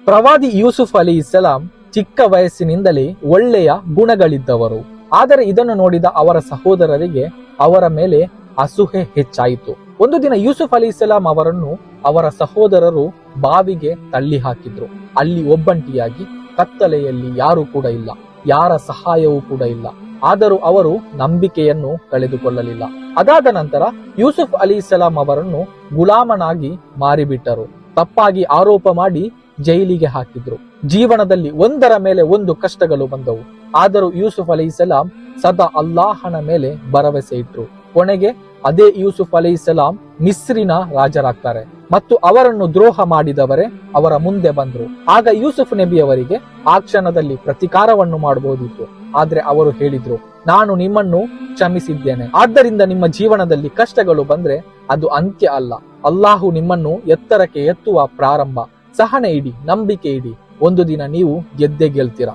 ಪ್ರವಾದಿ ಯೂಸುಫ್ ಅಲಿ ಇಸ್ಲಾಂ ಚಿಕ್ಕ ವಯಸ್ಸಿನಿಂದಲೇ ಒಳ್ಳೆಯ ಗುಣಗಳಿದ್ದವರು. ಆದರೆ ಇದನ್ನು ನೋಡಿದ ಅವರ ಸಹೋದರರಿಗೆ ಅವರ ಮೇಲೆ ಅಸೂಹೆ ಹೆಚ್ಚಾಯಿತು. ಒಂದು ದಿನ ಯೂಸುಫ್ ಅಲಿ ಇಸ್ಲಾಂ ಅವರನ್ನು ಅವರ ಸಹೋದರರು ಬಾವಿಗೆ ತಳ್ಳಿ ಹಾಕಿದ್ರು. ಅಲ್ಲಿ ಒಬ್ಬಂಟಿಯಾಗಿ ಕತ್ತಲೆಯಲ್ಲಿ ಯಾರು ಕೂಡ ಇಲ್ಲ, ಯಾರ ಸಹಾಯವೂ ಕೂಡ ಇಲ್ಲ. ಆದರೂ ಅವರು ನಂಬಿಕೆಯನ್ನು ಕಳೆದುಕೊಳ್ಳಲಿಲ್ಲ. ಅದಾದ ನಂತರ ಯೂಸುಫ್ ಅಲಿ ಇಸ್ಲಾಂ ಅವರನ್ನು ಗುಲಾಮನಾಗಿ ಮಾರಿಬಿಟ್ಟರು. ತಪ್ಪಾಗಿ ಆರೋಪ ಮಾಡಿ ಜೈಲಿಗೆ ಹಾಕಿದ್ರು. ಜೀವನದಲ್ಲಿ ಒಂದರ ಮೇಲೆ ಒಂದು ಕಷ್ಟಗಳು ಬಂದವು. ಆದರೂ ಯೂಸುಫ್ ಅಲಿ ಇಸ್ಲಾಂ ಸದಾ ಅಲ್ಲಾಹನ ಮೇಲೆ ಭರವಸೆ ಇಟ್ರು. ಕೊನೆಗೆ ಅದೇ ಯೂಸುಫ್ ಅಲಿ ಇಸ್ಲಾಂ ಮಿಸ್ರಿನ ರಾಜರಾಗ್ತಾರೆ ಮತ್ತು ಅವರನ್ನು ದ್ರೋಹ ಮಾಡಿದವರೇ ಅವರ ಮುಂದೆ ಬಂದ್ರು. ಆಗ ಯೂಸುಫ್ ನಬಿಯವರಿಗೆ ಆ ಕ್ಷಣದಲ್ಲಿ ಪ್ರತಿಕಾರವನ್ನು ಮಾಡಬಹುದಿತ್ತು. ಆದ್ರೆ ಅವರು ಹೇಳಿದ್ರು, ನಾನು ನಿಮ್ಮನ್ನು ಕ್ಷಮಿಸಿದ್ದೇನೆ. ಆದ್ದರಿಂದ ನಿಮ್ಮ ಜೀವನದಲ್ಲಿ ಕಷ್ಟಗಳು ಬಂದ್ರೆ ಅದು ಅಂತ್ಯ ಅಲ್ಲ, ಅಲ್ಲಾಹು ನಿಮ್ಮನ್ನು ಎತ್ತರಕ್ಕೆ ಎತ್ತುವ ಪ್ರಾರಂಭ. ಸಹನೆ ಇಡಿ, ನಂಬಿಕೆ ಇಡಿ, ಒಂದು ದಿನ ನೀವು ಗೆದ್ದೇ ಗೆಲ್ತೀರಾ.